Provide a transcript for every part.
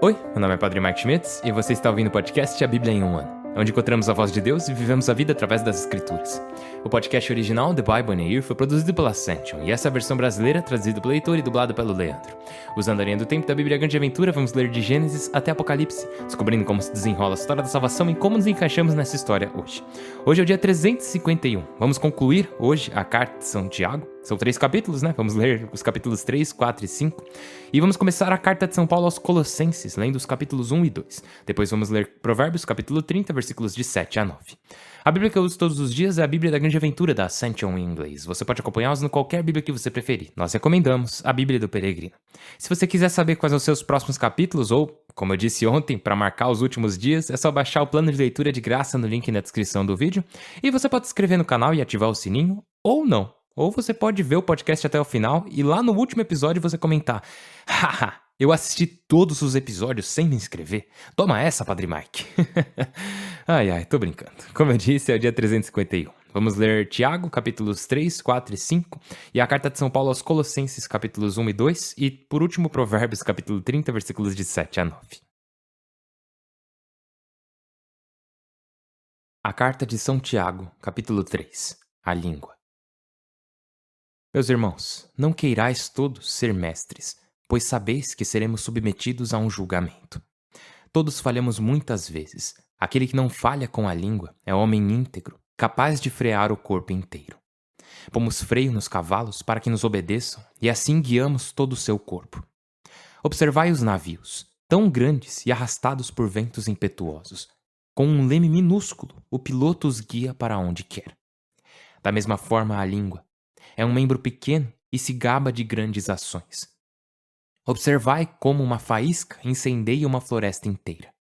Oi, meu nome é Padre Mike Schmitz e você está ouvindo o podcast A Bíblia em um Ano, onde encontramos a voz de Deus e vivemos a vida através das Escrituras. O podcast original, The Bible in a Year, foi produzido pela Ascension e essa é a versão brasileira traduzida pelo leitor e dublada pelo Leandro. Usando a linha do tempo da Bíblia Grande Aventura, vamos ler de Gênesis até Apocalipse, descobrindo como se desenrola a história da salvação e como nos encaixamos nessa história hoje. Hoje é o dia 351. Vamos concluir hoje a carta de São Tiago. São 3 capítulos, né? Vamos ler os capítulos 3, 4 e 5. E vamos começar a carta de São Paulo aos Colossenses, lendo os capítulos 1 e 2. Depois vamos ler Provérbios, capítulo 30, versículos de 7 a 9. A Bíblia que eu uso todos os dias é a Bíblia da Grande Aventura da Ascension em inglês. Você pode acompanhá-los no qualquer Bíblia que você preferir. Nós recomendamos a Bíblia do Peregrino. Se você quiser saber quais são os seus próximos capítulos ou, como eu disse ontem, para marcar os últimos dias, é só baixar o plano de leitura de graça no link na descrição do vídeo. E você pode se inscrever no canal e ativar o sininho, ou não. Ou você pode ver o podcast até o final e lá no último episódio você comentar: haha, eu assisti todos os episódios sem me inscrever. Toma essa, Padre Mike. Ai, tô brincando. Como eu disse, é o dia 351. Vamos ler Tiago, capítulos 3, 4 e 5, e a carta de São Paulo aos Colossenses, capítulos 1 e 2, e por último Provérbios, capítulo 30, versículos de 7 a 9. A carta de São Tiago, capítulo 3, a língua. Meus irmãos, não queirais todos ser mestres, pois sabeis que seremos submetidos a um julgamento. Todos falhamos muitas vezes. Aquele que não falha com a língua é homem íntegro, capaz de frear o corpo inteiro. Pomos freio nos cavalos para que nos obedeçam, e assim guiamos todo o seu corpo. Observai os navios, tão grandes e arrastados por ventos impetuosos. Com um leme minúsculo, o piloto os guia para onde quer. Da mesma forma, a língua é um membro pequeno e se gaba de grandes ações. Observai como uma faísca incendeia uma floresta inteira.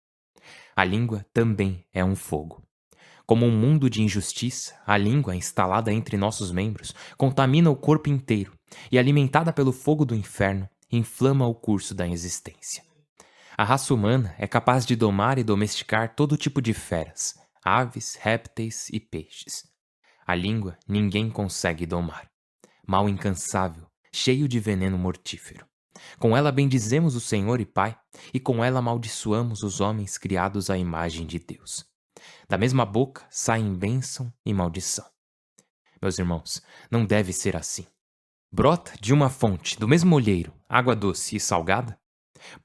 A língua também é um fogo. Como um mundo de injustiça, a língua, instalada entre nossos membros, contamina o corpo inteiro e, alimentada pelo fogo do inferno, inflama o curso da existência. A raça humana é capaz de domar e domesticar todo tipo de feras, aves, répteis e peixes. A língua ninguém consegue domar. Mal incansável, cheio de veneno mortífero. Com ela bendizemos o Senhor e Pai, e com ela amaldiçoamos os homens criados à imagem de Deus. Da mesma boca saem bênção e maldição. Meus irmãos, não deve ser assim. Brota de uma fonte, do mesmo olheiro, água doce e salgada?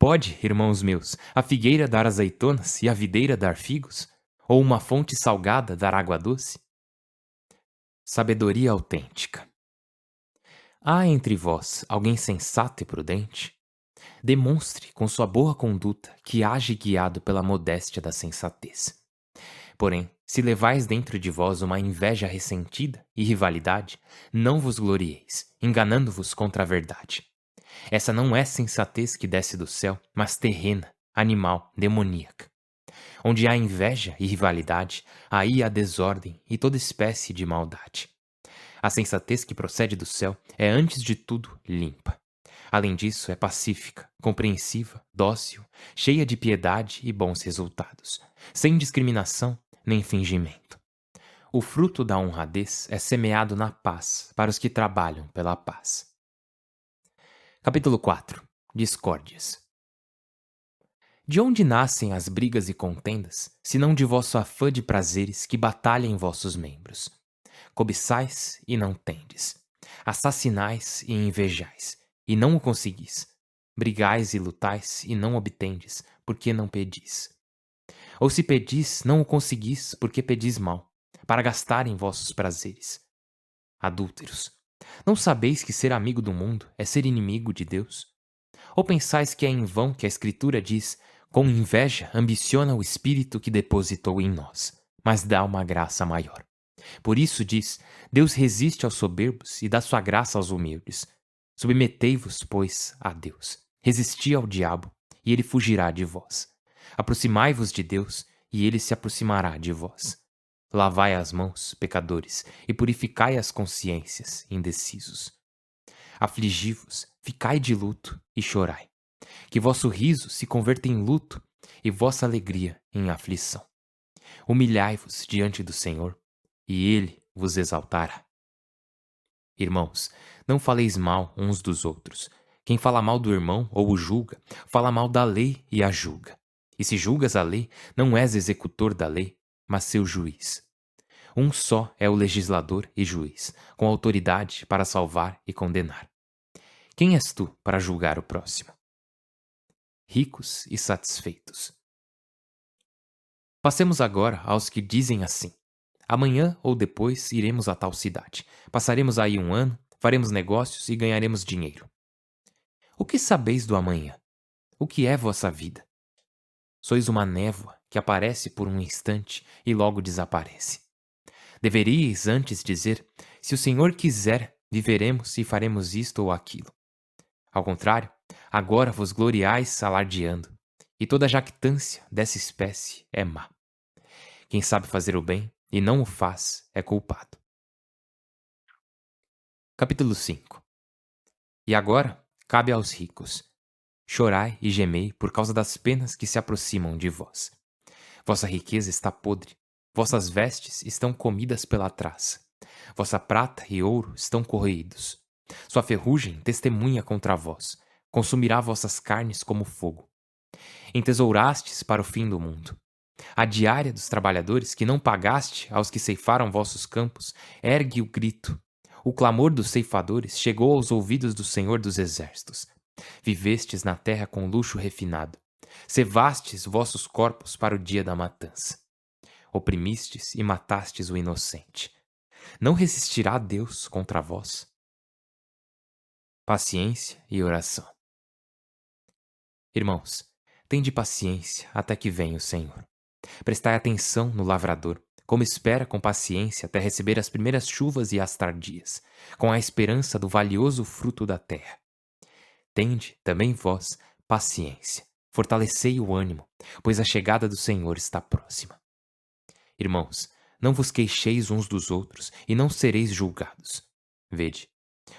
Pode, irmãos meus, a figueira dar azeitonas e a videira dar figos? Ou uma fonte salgada dar água doce? Sabedoria autêntica. Há entre vós alguém sensato e prudente? Demonstre com sua boa conduta que age guiado pela modéstia da sensatez. Porém, se levais dentro de vós uma inveja ressentida e rivalidade, não vos glorieis, enganando-vos contra a verdade. Essa não é sensatez que desce do céu, mas terrena, animal, demoníaca. Onde há inveja e rivalidade, aí há desordem e toda espécie de maldade. A sensatez que procede do céu é, antes de tudo, limpa. Além disso, é pacífica, compreensiva, dócil, cheia de piedade e bons resultados, sem discriminação nem fingimento. O fruto da honradez é semeado na paz para os que trabalham pela paz. Capítulo 4. Discórdias. De onde nascem as brigas e contendas, senão de vosso afã de prazeres que batalha em vossos membros? Cobiçais e não tendes. Assassinais e invejais, e não o conseguis. Brigais e lutais e não obtendes, porque não pedis. Ou se pedis, não o conseguis, porque pedis mal, para gastar em vossos prazeres. Adúlteros, não sabeis que ser amigo do mundo é ser inimigo de Deus? Ou pensais que é em vão que a Escritura diz: com inveja ambiciona o Espírito que depositou em nós, mas dá uma graça maior. Por isso diz: Deus resiste aos soberbos e dá sua graça aos humildes. Submetei-vos, pois, a Deus. Resisti ao diabo, e ele fugirá de vós. Aproximai-vos de Deus, e ele se aproximará de vós. Lavai as mãos, pecadores, e purificai as consciências, indecisos. Afligi-vos, ficai de luto e chorai. Que vosso riso se converta em luto e vossa alegria em aflição. Humilhai-vos diante do Senhor, e ele vos exaltará. Irmãos, não faleis mal uns dos outros. Quem fala mal do irmão ou o julga, fala mal da lei e a julga. E se julgas a lei, não és executor da lei, mas seu juiz. Um só é o legislador e juiz, com autoridade para salvar e condenar. Quem és tu para julgar o próximo? Ricos e satisfeitos. Passemos agora aos que dizem assim: amanhã ou depois iremos a tal cidade. Passaremos aí um ano, faremos negócios e ganharemos dinheiro. O que sabeis do amanhã? O que é vossa vida? Sois uma névoa que aparece por um instante e logo desaparece. Deveríeis antes dizer: se o Senhor quiser, viveremos e faremos isto ou aquilo. Ao contrário, agora vos gloriais alardeando, e toda jactância dessa espécie é má. Quem sabe fazer o bem e não o faz é culpado. Capítulo 5. E agora cabe aos ricos: chorai e gemei por causa das penas que se aproximam de vós. Vossa riqueza está podre, vossas vestes estão comidas pela traça, vossa prata e ouro estão corroídos. Sua ferrugem testemunha contra vós, consumirá vossas carnes como fogo. Entesourastes para o fim do mundo. A diária dos trabalhadores que não pagaste aos que ceifaram vossos campos ergue o grito. O clamor dos ceifadores chegou aos ouvidos do Senhor dos Exércitos. Vivestes na terra com luxo refinado. Cevastes vossos corpos para o dia da matança. Oprimistes e matastes o inocente. Não resistirá Deus contra vós? Paciência e oração. Irmãos, tende paciência até que venha o Senhor. Prestai atenção no lavrador, como espera com paciência até receber as primeiras chuvas e as tardias, com a esperança do valioso fruto da terra. Tende, também vós, paciência, fortalecei o ânimo, pois a chegada do Senhor está próxima. Irmãos, não vos queixeis uns dos outros e não sereis julgados. Vede,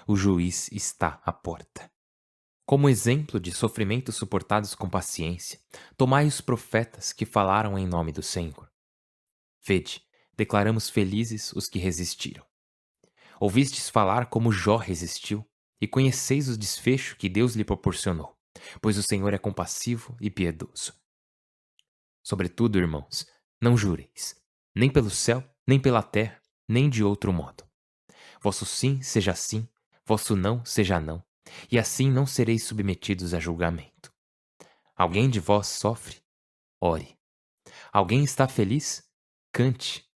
o juiz está à porta. Como exemplo de sofrimentos suportados com paciência, tomai os profetas que falaram em nome do Senhor. Vede, declaramos felizes os que resistiram. Ouvistes falar como Jó resistiu, e conheceis o desfecho que Deus lhe proporcionou, pois o Senhor é compassivo e piedoso. Sobretudo, irmãos, não jureis, nem pelo céu, nem pela terra, nem de outro modo. Vosso sim seja sim, vosso não seja não, e assim não sereis submetidos a julgamento. Alguém de vós sofre? Ore. Alguém está feliz? Cante.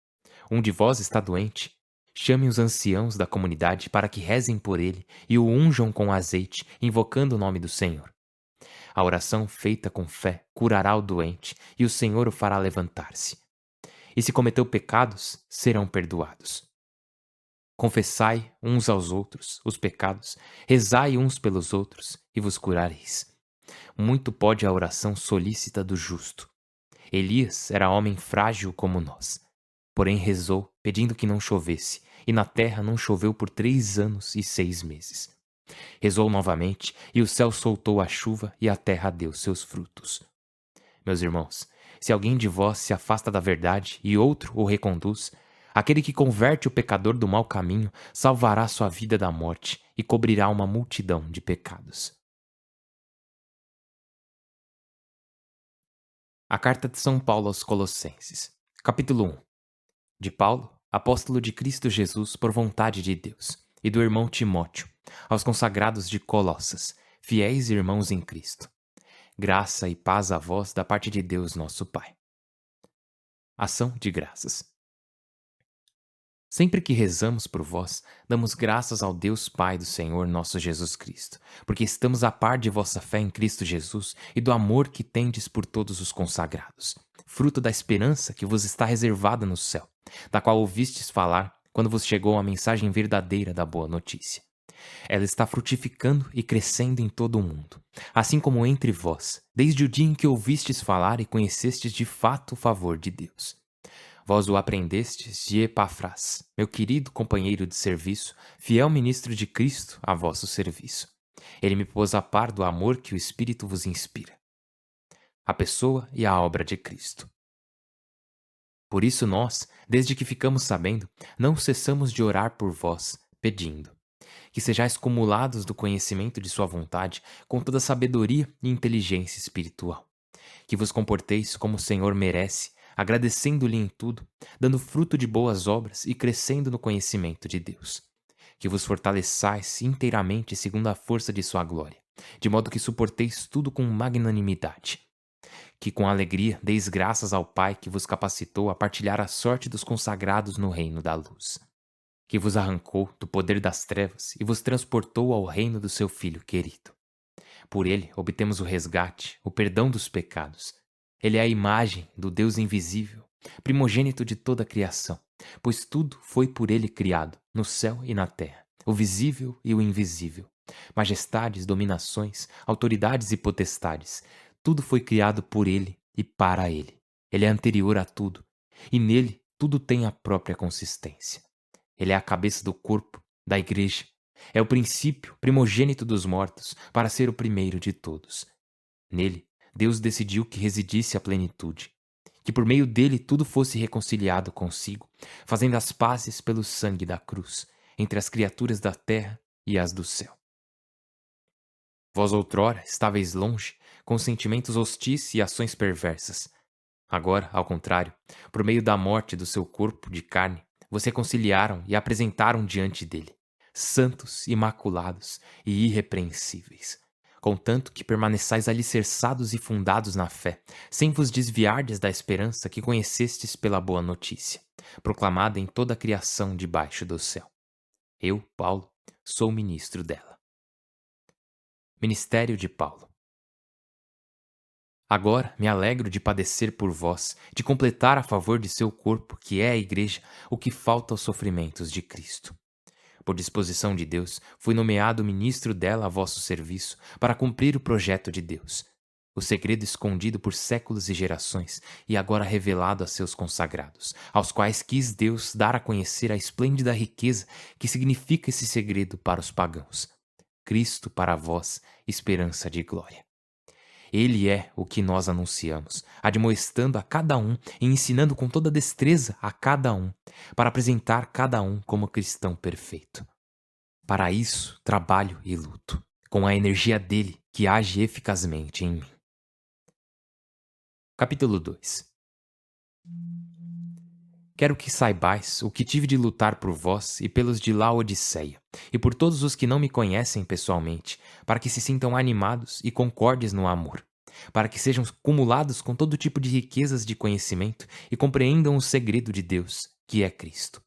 Um de vós está doente? Chame os anciãos da comunidade para que rezem por ele e o unjam com azeite, invocando o nome do Senhor. A oração feita com fé curará o doente e o Senhor o fará levantar-se. E se cometeu pecados, serão perdoados. Confessai uns aos outros os pecados, rezai uns pelos outros e vos curareis. Muito pode a oração solícita do justo. Elias era homem frágil como nós. Porém rezou, pedindo que não chovesse, e na terra não choveu por 3 anos e 6 meses. Rezou novamente, e o céu soltou a chuva, e a terra deu seus frutos. Meus irmãos, se alguém de vós se afasta da verdade e outro o reconduz, aquele que converte o pecador do mau caminho salvará sua vida da morte e cobrirá uma multidão de pecados. A Carta de São Paulo aos Colossenses, capítulo 1. De Paulo, apóstolo de Cristo Jesus por vontade de Deus, e do irmão Timóteo, aos consagrados de Colossas, fiéis irmãos em Cristo. Graça e paz a vós da parte de Deus nosso Pai. Ação de graças. Sempre que rezamos por vós, damos graças ao Deus Pai do Senhor nosso Jesus Cristo, porque estamos a par de vossa fé em Cristo Jesus e do amor que tendes por todos os consagrados, fruto da esperança que vos está reservada no céu, da qual ouvistes falar quando vos chegou a mensagem verdadeira da boa notícia. Ela está frutificando e crescendo em todo o mundo, assim como entre vós, desde o dia em que ouvistes falar e conhecestes de fato o favor de Deus. Vós o aprendestes de Epafras, meu querido companheiro de serviço, fiel ministro de Cristo a vosso serviço. Ele me pôs a par do amor que o Espírito vos inspira. A pessoa e a obra de Cristo. Por isso nós, desde que ficamos sabendo, não cessamos de orar por vós, pedindo que sejais cumulados do conhecimento de sua vontade, com toda sabedoria e inteligência espiritual. Que vos comporteis como o Senhor merece, agradecendo-lhe em tudo, dando fruto de boas obras e crescendo no conhecimento de Deus. Que vos fortaleçais inteiramente segundo a força de sua glória, de modo que suporteis tudo com magnanimidade. Que com alegria deis graças ao Pai que vos capacitou a partilhar a sorte dos consagrados no reino da luz. Que vos arrancou do poder das trevas e vos transportou ao reino do seu Filho querido. Por ele obtemos o resgate, o perdão dos pecados. Ele é a imagem do Deus invisível, primogênito de toda a criação, pois tudo foi por ele criado, no céu e na terra, o visível e o invisível. Majestades, dominações, autoridades e potestades, tudo foi criado por ele e para ele. Ele é anterior a tudo, e nele tudo tem a própria consistência. Ele é a cabeça do corpo, da igreja. É o princípio, primogênito dos mortos, para ser o primeiro de todos. Nele, Deus decidiu que residisse a plenitude, que por meio dele tudo fosse reconciliado consigo, fazendo as pazes pelo sangue da cruz, entre as criaturas da terra e as do céu. Vós outrora estáveis longe, com sentimentos hostis e ações perversas. Agora, ao contrário, por meio da morte do seu corpo de carne, vos reconciliaram e apresentaram diante dele, santos, imaculados e irrepreensíveis, contanto que permaneçais alicerçados e fundados na fé, sem vos desviardes da esperança que conhecestes pela boa notícia, proclamada em toda a criação debaixo do céu. Eu, Paulo, sou ministro dela. Ministério de Paulo. Agora me alegro de padecer por vós, de completar a favor de seu corpo, que é a Igreja, o que falta aos sofrimentos de Cristo. Por disposição de Deus, fui nomeado ministro dela a vosso serviço, para cumprir o projeto de Deus, o segredo escondido por séculos e gerações, e agora revelado a seus consagrados, aos quais quis Deus dar a conhecer a esplêndida riqueza que significa esse segredo para os pagãos. Cristo para vós, esperança de glória. Ele é o que nós anunciamos, admoestando a cada um e ensinando com toda destreza a cada um, para apresentar cada um como cristão perfeito. Para isso, trabalho e luto, com a energia dele que age eficazmente em mim. Capítulo 2. Quero que saibais o que tive de lutar por vós e pelos de Laodiceia, e por todos os que não me conhecem pessoalmente, para que se sintam animados e concordes no amor, para que sejam cumulados com todo tipo de riquezas de conhecimento e compreendam o segredo de Deus, que é Cristo.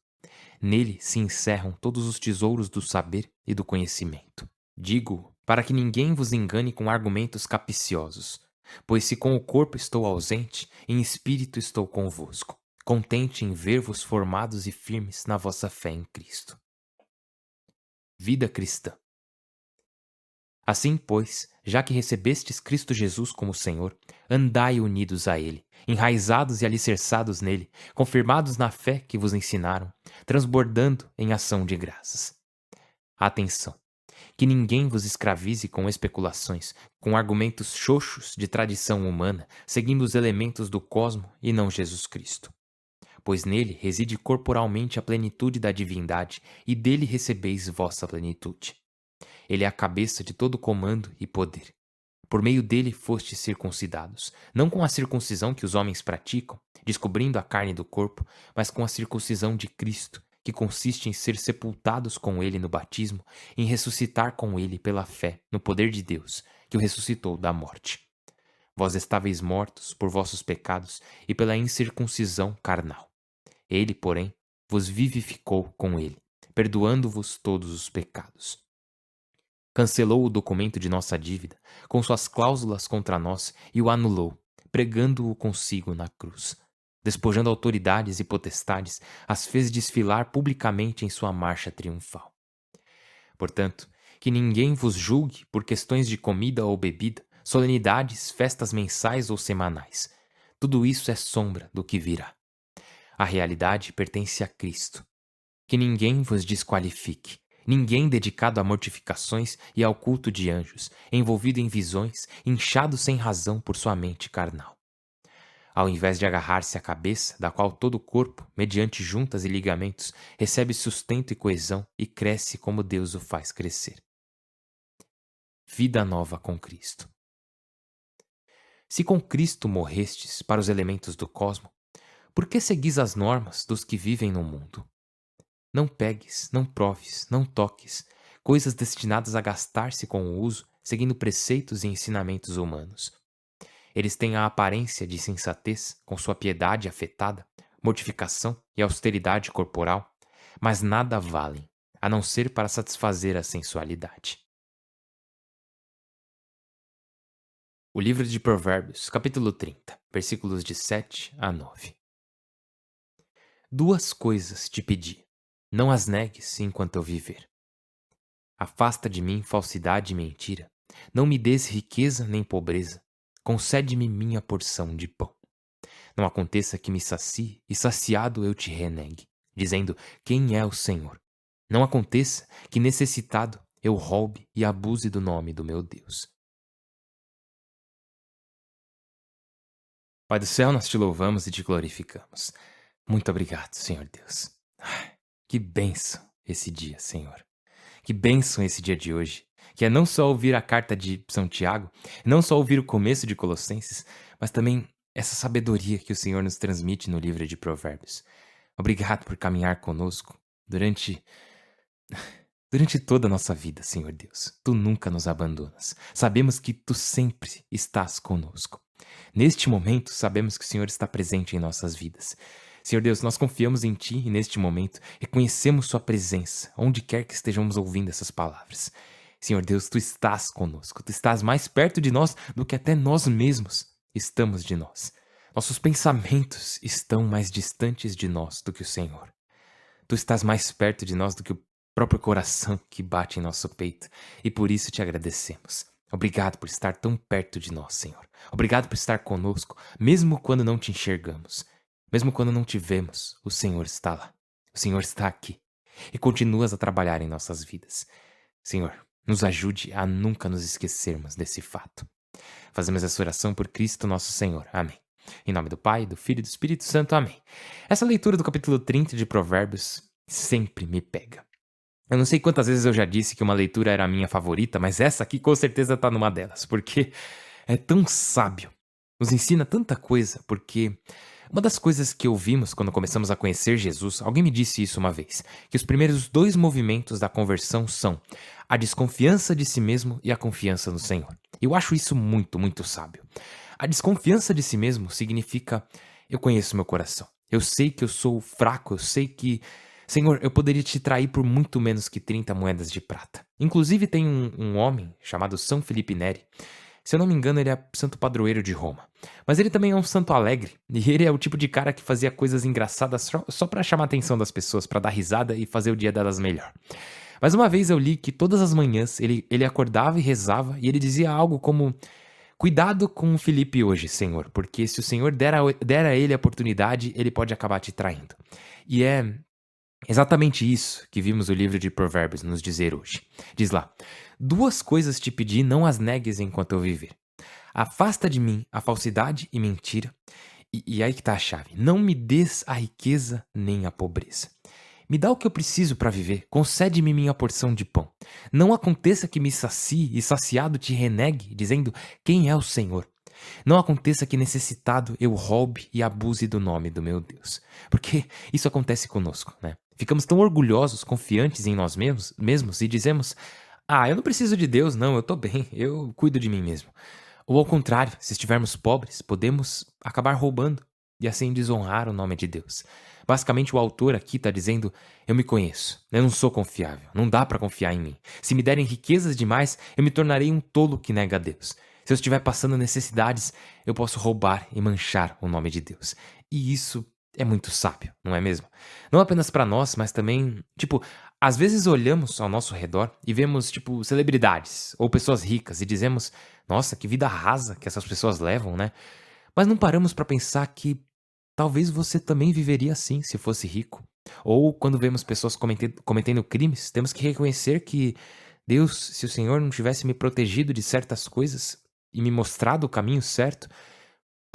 Nele se encerram todos os tesouros do saber e do conhecimento. Digo, para que ninguém vos engane com argumentos capciosos, pois se com o corpo estou ausente, em espírito estou convosco, contente em ver-vos formados e firmes na vossa fé em Cristo. Vida cristã. Assim, pois, já que recebestes Cristo Jesus como Senhor, andai unidos a Ele, enraizados e alicerçados nele, confirmados na fé que vos ensinaram, transbordando em ação de graças. Atenção! Que ninguém vos escravize com especulações, com argumentos xoxos de tradição humana, seguindo os elementos do cosmo e não Jesus Cristo. Pois nele reside corporalmente a plenitude da divindade, e dele recebeis vossa plenitude. Ele é a cabeça de todo comando e poder. Por meio dele fostes circuncidados, não com a circuncisão que os homens praticam, descobrindo a carne do corpo, mas com a circuncisão de Cristo, que consiste em ser sepultados com ele no batismo, em ressuscitar com ele pela fé no poder de Deus, que o ressuscitou da morte. Vós estáveis mortos por vossos pecados e pela incircuncisão carnal. Ele, porém, vos vivificou com ele, perdoando-vos todos os pecados. Cancelou o documento de nossa dívida, com suas cláusulas contra nós, e o anulou, pregando-o consigo na cruz. Despojando autoridades e potestades, as fez desfilar publicamente em sua marcha triunfal. Portanto, que ninguém vos julgue por questões de comida ou bebida, solenidades, festas mensais ou semanais. Tudo isso é sombra do que virá. A realidade pertence a Cristo. Que ninguém vos desqualifique, ninguém dedicado a mortificações e ao culto de anjos, envolvido em visões, inchado sem razão por sua mente carnal. ao invés de agarrar-se à cabeça, da qual todo o corpo, mediante juntas e ligamentos, recebe sustento e coesão e cresce como Deus o faz crescer. Vida nova com Cristo. Se com Cristo morrestes para os elementos do cosmo, por que seguis as normas dos que vivem no mundo? Não pegues, não proves, não toques, coisas destinadas a gastar-se com o uso, seguindo preceitos e ensinamentos humanos. Eles têm a aparência de sensatez, com sua piedade afetada, mortificação e austeridade corporal, mas nada valem, a não ser para satisfazer a sensualidade. O livro de Provérbios, capítulo 30, versículos de 7 a 9. Duas coisas te pedi, não as negues enquanto eu viver. Afasta de mim falsidade e mentira, não me des riqueza nem pobreza, concede-me minha porção de pão. Não aconteça que me sacie e saciado eu te renegue, dizendo, quem é o Senhor? Não aconteça que necessitado eu roube e abuse do nome do meu Deus. Pai do céu, nós te louvamos e te glorificamos. Muito obrigado, Senhor Deus. Que bênção esse dia, Senhor. Que bênção esse dia de hoje. Que é não só ouvir a carta de São Tiago, não só ouvir o começo de Colossenses, mas também essa sabedoria que o Senhor nos transmite no livro de Provérbios. Obrigado por caminhar conosco durante toda a nossa vida, Senhor Deus. Tu nunca nos abandonas. Sabemos que tu sempre estás conosco. Neste momento, sabemos que o Senhor está presente em nossas vidas. Senhor Deus, nós confiamos em Ti e neste momento reconhecemos Sua presença, onde quer que estejamos ouvindo essas palavras. Senhor Deus, Tu estás conosco, Tu estás mais perto de nós do que até nós mesmos estamos de nós. Nossos pensamentos estão mais distantes de nós do que o Senhor. Tu estás mais perto de nós do que o próprio coração que bate em nosso peito, e por isso te agradecemos. Obrigado por estar tão perto de nós, Senhor. Obrigado por estar conosco, mesmo quando não te enxergamos. Mesmo quando não te vemos, o Senhor está lá. O Senhor está aqui. E continuas a trabalhar em nossas vidas. Senhor, nos ajude a nunca nos esquecermos desse fato. Fazemos essa oração por Cristo nosso Senhor. Amém. Em nome do Pai, do Filho e do Espírito Santo. Amém. Essa leitura do capítulo 30 de Provérbios sempre me pega. Eu não sei quantas vezes eu já disse que uma leitura era a minha favorita, mas essa aqui com certeza tá numa delas, porque é tão sábio. Nos ensina tanta coisa, porque uma das coisas que ouvimos quando começamos a conhecer Jesus, alguém me disse isso uma vez, que os primeiros dois movimentos da conversão são a desconfiança de si mesmo e a confiança no Senhor. Eu acho isso muito, muito sábio. A desconfiança de si mesmo significa, eu conheço meu coração. Eu sei que eu sou fraco, eu sei que, Senhor, eu poderia te trair por muito menos que 30 moedas de prata. Inclusive tem um homem chamado São Felipe Neri. Se eu não me engano, ele é santo padroeiro de Roma. Mas ele também é um santo alegre. E ele é o tipo de cara que fazia coisas engraçadas só pra chamar a atenção das pessoas, pra dar risada e fazer o dia delas melhor. Mas uma vez eu li que todas as manhãs ele acordava e rezava, e ele dizia algo como: cuidado com o Felipe hoje, Senhor, porque se o Senhor der a ele a oportunidade, ele pode acabar te traindo. E é exatamente isso que vimos o livro de Provérbios nos dizer hoje. Diz lá: duas coisas te pedi, não as negues enquanto eu viver. Afasta de mim a falsidade e mentira. E aí que tá a chave. Não me des a riqueza nem a pobreza. Me dá o que eu preciso para viver. Concede-me minha porção de pão. Não aconteça que me sacie e saciado te renegue, dizendo, quem é o Senhor? Não aconteça que necessitado eu roube e abuse do nome do meu Deus. Porque isso acontece conosco, né? Ficamos tão orgulhosos, confiantes em nós mesmos e dizemos, eu não preciso de Deus, não, eu tô bem, eu cuido de mim mesmo. Ou ao contrário, se estivermos pobres, podemos acabar roubando e assim desonrar o nome de Deus. Basicamente, o autor aqui está dizendo, eu me conheço, eu não sou confiável, não dá para confiar em mim. Se me derem riquezas demais, eu me tornarei um tolo que nega a Deus. Se eu estiver passando necessidades, eu posso roubar e manchar o nome de Deus. E isso é muito sábio, não é mesmo? Não apenas para nós, mas também, às vezes olhamos ao nosso redor e vemos, celebridades ou pessoas ricas e dizemos, nossa, que vida rasa que essas pessoas levam, né? Mas não paramos para pensar que talvez você também viveria assim se fosse rico. Ou quando vemos pessoas cometendo crimes, temos que reconhecer que Deus, se o Senhor não tivesse me protegido de certas coisas e me mostrado o caminho certo,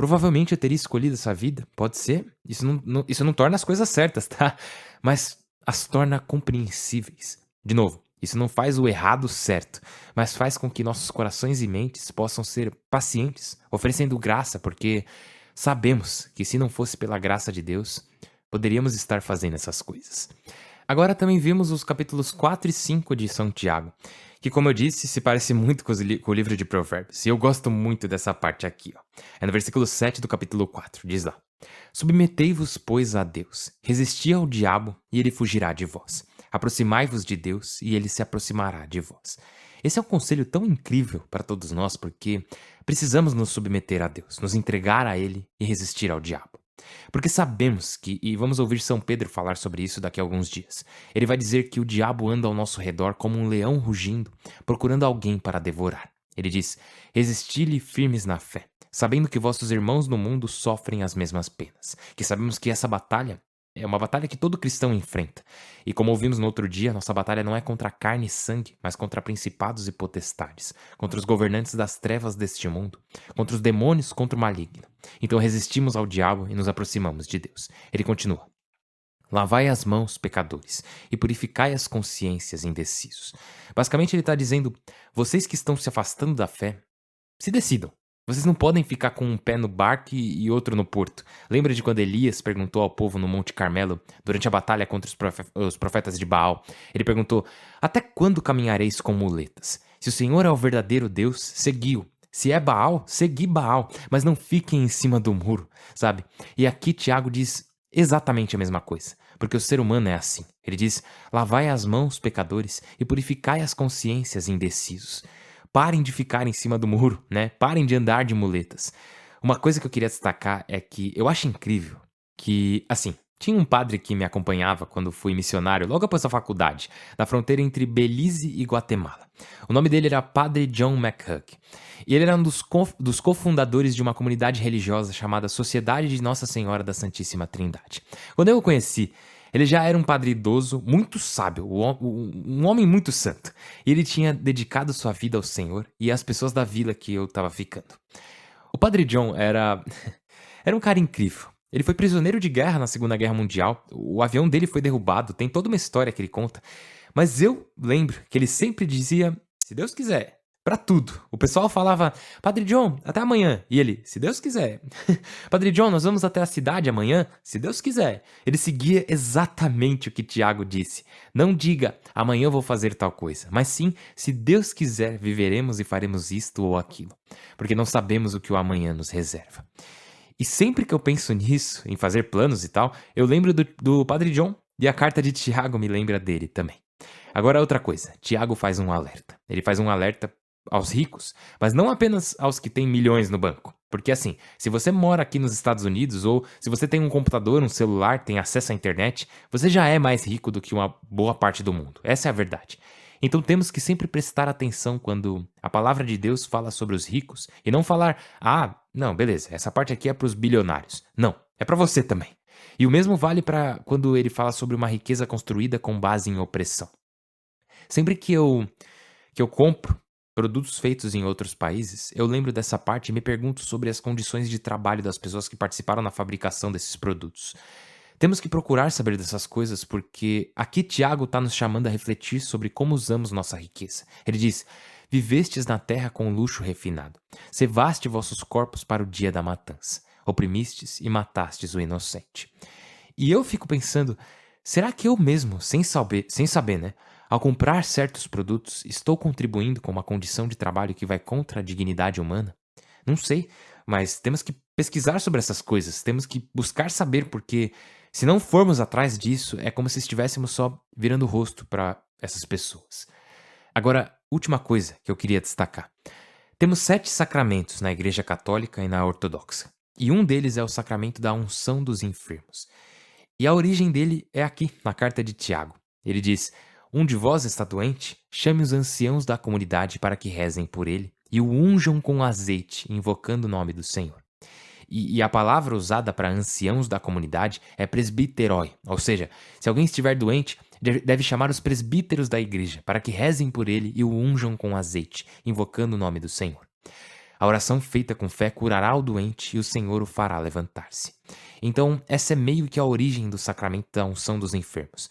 Provavelmente eu teria escolhido essa vida, pode ser. Isso não torna as coisas certas, tá? Mas as torna compreensíveis. De novo, isso não faz o errado certo, mas faz com que nossos corações e mentes possam ser pacientes, oferecendo graça, porque sabemos que se não fosse pela graça de Deus, poderíamos estar fazendo essas coisas. Agora também vimos os capítulos 4 e 5 de São Tiago, que, como eu disse, se parece muito com o livro de Provérbios. E eu gosto muito dessa parte aqui, ó. É no versículo 7 do capítulo 4, diz lá: Submetei-vos, pois, a Deus, resisti ao diabo, e ele fugirá de vós. Aproximai-vos de Deus, e ele se aproximará de vós. Esse é um conselho tão incrível para todos nós, porque precisamos nos submeter a Deus, nos entregar a Ele e resistir ao diabo. Porque sabemos que, e vamos ouvir São Pedro falar sobre isso daqui a alguns dias, ele vai dizer que o diabo anda ao nosso redor como um leão rugindo, procurando alguém para devorar. Ele diz: resisti-lhe firmes na fé, sabendo que vossos irmãos no mundo sofrem as mesmas penas. Que sabemos que essa batalha é uma batalha que todo cristão enfrenta. E como ouvimos no outro dia, nossa batalha não é contra carne e sangue, mas contra principados e potestades, contra os governantes das trevas deste mundo, contra os demônios, contra o maligno. Então resistimos ao diabo e nos aproximamos de Deus. Ele continua: lavai as mãos, pecadores, e purificai as consciências, indecisos. Basicamente ele está dizendo: vocês que estão se afastando da fé, se decidam. Vocês não podem ficar com um pé no barco e outro no porto. Lembra de quando Elias perguntou ao povo no Monte Carmelo, durante a batalha contra os profetas de Baal? Ele perguntou: até quando caminhareis com muletas? Se o Senhor é o verdadeiro Deus, segui-o. Se é Baal, segui Baal, mas não fiquem em cima do muro, sabe? E aqui Tiago diz exatamente a mesma coisa, porque o ser humano é assim. Ele diz: lavai as mãos, pecadores, e purificai as consciências, indecisos. Parem de ficar em cima do muro, né? Parem de andar de muletas. Uma coisa que eu queria destacar é que eu acho incrível que, assim, tinha um padre que me acompanhava quando fui missionário, logo após a faculdade, na fronteira entre Belize e Guatemala. O nome dele era Padre John McHugh. E ele era um dos cofundadores de uma comunidade religiosa chamada Sociedade de Nossa Senhora da Santíssima Trindade. Quando eu o conheci, ele já era um padre idoso, muito sábio, um homem muito santo. E ele tinha dedicado sua vida ao Senhor e às pessoas da vila que eu estava ficando. O padre John era um cara incrível. Ele foi prisioneiro de guerra na Segunda Guerra Mundial. O avião dele foi derrubado, tem toda uma história que ele conta. Mas eu lembro que ele sempre dizia: se Deus quiser, pra tudo. O pessoal falava: Padre John, até amanhã. E ele: se Deus quiser. Padre John, nós vamos até a cidade amanhã? Se Deus quiser. Ele seguia exatamente o que Tiago disse. Não diga: amanhã eu vou fazer tal coisa. Mas sim: se Deus quiser, viveremos e faremos isto ou aquilo. Porque não sabemos o que o amanhã nos reserva. E sempre que eu penso nisso, em fazer planos e tal, eu lembro do Padre John, e a carta de Tiago me lembra dele também. Agora outra coisa, Tiago faz um alerta. Ele faz um alerta aos ricos, mas não apenas aos que têm milhões no banco. Porque assim, se você mora aqui nos Estados Unidos, ou se você tem um computador, um celular, tem acesso à internet, você já é mais rico do que uma boa parte do mundo. Essa é a verdade. Então temos que sempre prestar atenção quando a palavra de Deus fala sobre os ricos e não falar: ah, não, beleza, essa parte aqui é para os bilionários. Não, é para você também. E o mesmo vale para quando ele fala sobre uma riqueza construída com base em opressão. Sempre que eu compro produtos feitos em outros países, eu lembro dessa parte e me pergunto sobre as condições de trabalho das pessoas que participaram na fabricação desses produtos. Temos que procurar saber dessas coisas porque aqui Tiago está nos chamando a refletir sobre como usamos nossa riqueza. Ele diz: vivestes na terra com luxo refinado, cevaste vossos corpos para o dia da matança, oprimistes e matastes o inocente. E eu fico pensando, será que eu mesmo, sem saber, né, ao comprar certos produtos, estou contribuindo com uma condição de trabalho que vai contra a dignidade humana? Não sei, mas temos que pesquisar sobre essas coisas, temos que buscar saber, porque se não formos atrás disso, é como se estivéssemos só virando o rosto para essas pessoas. Agora, última coisa que eu queria destacar. Temos 7 sacramentos na Igreja Católica e na Ortodoxa, e um deles é o sacramento da unção dos enfermos. E a origem dele é aqui, na carta de Tiago. Ele diz: um de vós está doente? Chame os anciãos da comunidade para que rezem por ele e o unjam com azeite, invocando o nome do Senhor. E a palavra usada para anciãos da comunidade é presbiterói, ou seja, se alguém estiver doente, deve chamar os presbíteros da igreja para que rezem por ele e o unjam com azeite, invocando o nome do Senhor. A oração feita com fé curará o doente e o Senhor o fará levantar-se. Então, essa é meio que a origem do sacramento da unção dos enfermos.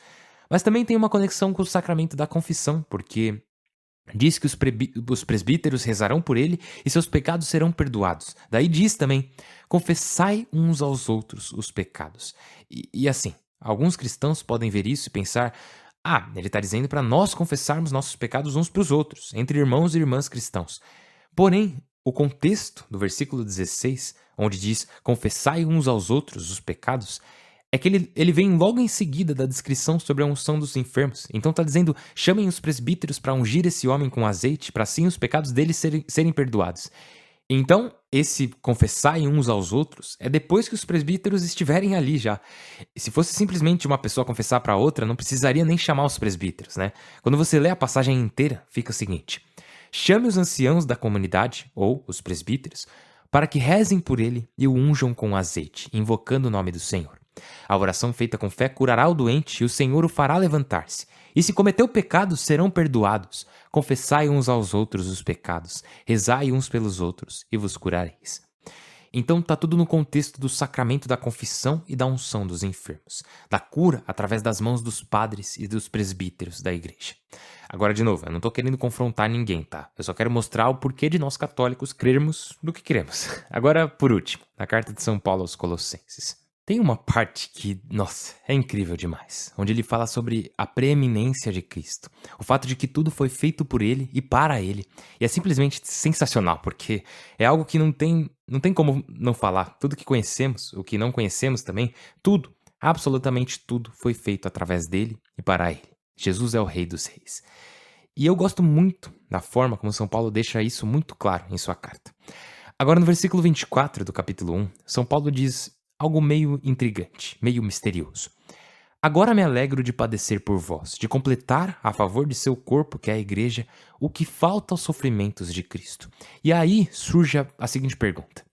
Mas também tem uma conexão com o sacramento da confissão, porque diz que os presbíteros rezarão por ele e seus pecados serão perdoados. Daí diz também: confessai uns aos outros os pecados. E assim, alguns cristãos podem ver isso e pensar: ele está dizendo para nós confessarmos nossos pecados uns para os outros, entre irmãos e irmãs cristãos. Porém, o contexto do versículo 16, onde diz confessai uns aos outros os pecados, é que ele vem logo em seguida da descrição sobre a unção dos enfermos. Então está dizendo: chamem os presbíteros para ungir esse homem com azeite, para assim os pecados dele serem perdoados. Então, esse confessai uns aos outros é depois que os presbíteros estiverem ali já. E se fosse simplesmente uma pessoa confessar para outra, não precisaria nem chamar os presbíteros, né? Quando você lê a passagem inteira, fica o seguinte: chame os anciãos da comunidade, ou os presbíteros, para que rezem por ele e o unjam com azeite, invocando o nome do Senhor. A oração feita com fé curará o doente e o Senhor o fará levantar-se. E se cometeu pecado, serão perdoados. Confessai uns aos outros os pecados, rezai uns pelos outros e vos curareis. Então está tudo no contexto do sacramento da confissão e da unção dos enfermos, da cura através das mãos dos padres e dos presbíteros da igreja. Agora, de novo, eu não estou querendo confrontar ninguém, tá? Eu só quero mostrar o porquê de nós católicos crermos no que cremos. Agora, por último, na carta de São Paulo aos Colossenses. Tem uma parte que, nossa, é incrível demais, onde ele fala sobre a preeminência de Cristo, o fato de que tudo foi feito por ele e para ele. E é simplesmente sensacional, porque é algo que não tem como não falar. Tudo que conhecemos, o que não conhecemos também, tudo, absolutamente tudo foi feito através dele e para ele. Jesus é o Rei dos Reis. E eu gosto muito da forma como São Paulo deixa isso muito claro em sua carta. Agora, no versículo 24 do capítulo 1, São Paulo diz algo meio intrigante, meio misterioso. Agora me alegro de padecer por vós, de completar a favor de seu corpo, que é a igreja, o que falta aos sofrimentos de Cristo. E aí surge a seguinte pergunta: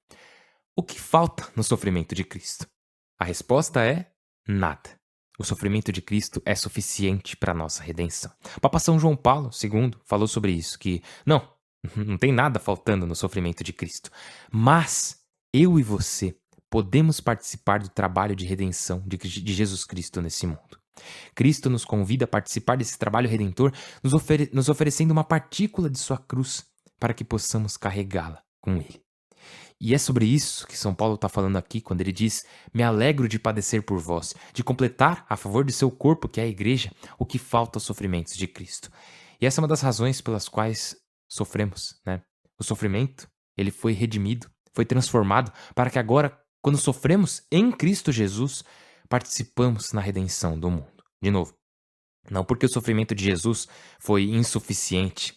o que falta no sofrimento de Cristo? A resposta é nada. O sofrimento de Cristo é suficiente para a nossa redenção. O Papa São João Paulo II falou sobre isso, que não tem nada faltando no sofrimento de Cristo. Mas eu e você podemos participar do trabalho de redenção de Jesus Cristo nesse mundo. Cristo nos convida a participar desse trabalho redentor, nos oferecendo uma partícula de sua cruz para que possamos carregá-la com ele. E é sobre isso que São Paulo está falando aqui quando ele diz: me alegro de padecer por vós, de completar a favor de seu corpo, que é a igreja, o que falta aos sofrimentos de Cristo. E essa é uma das razões pelas quais sofremos, né? O sofrimento, ele foi redimido, foi transformado para que agora, quando sofremos em Cristo Jesus, participamos na redenção do mundo. De novo, não porque o sofrimento de Jesus foi insuficiente.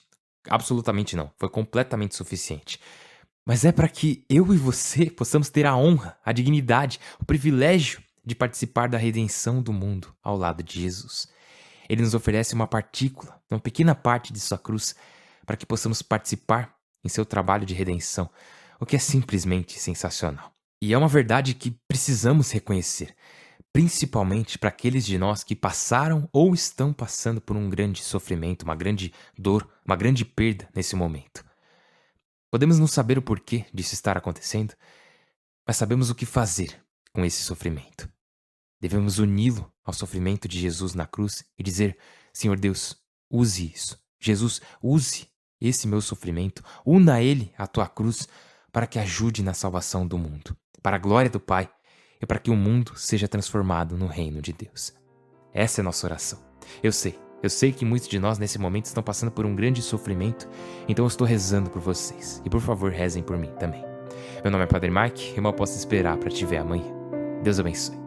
Absolutamente não. Foi completamente suficiente. Mas é para que eu e você possamos ter a honra, a dignidade, o privilégio de participar da redenção do mundo ao lado de Jesus. Ele nos oferece uma partícula, uma pequena parte de sua cruz, para que possamos participar em seu trabalho de redenção, o que é simplesmente sensacional. E é uma verdade que precisamos reconhecer, principalmente para aqueles de nós que passaram ou estão passando por um grande sofrimento, uma grande dor, uma grande perda nesse momento. Podemos não saber o porquê disso estar acontecendo, mas sabemos o que fazer com esse sofrimento. Devemos uni-lo ao sofrimento de Jesus na cruz e dizer: Senhor Deus, use isso. Jesus, use esse meu sofrimento, una a ele a tua cruz para que ajude na salvação do mundo, para a glória do Pai e para que o mundo seja transformado no reino de Deus. Essa é a nossa oração. Eu sei que muitos de nós nesse momento estão passando por um grande sofrimento, então eu estou rezando por vocês. E por favor, rezem por mim também. Meu nome é Padre Mike e eu mal posso esperar para te ver amanhã. Deus abençoe.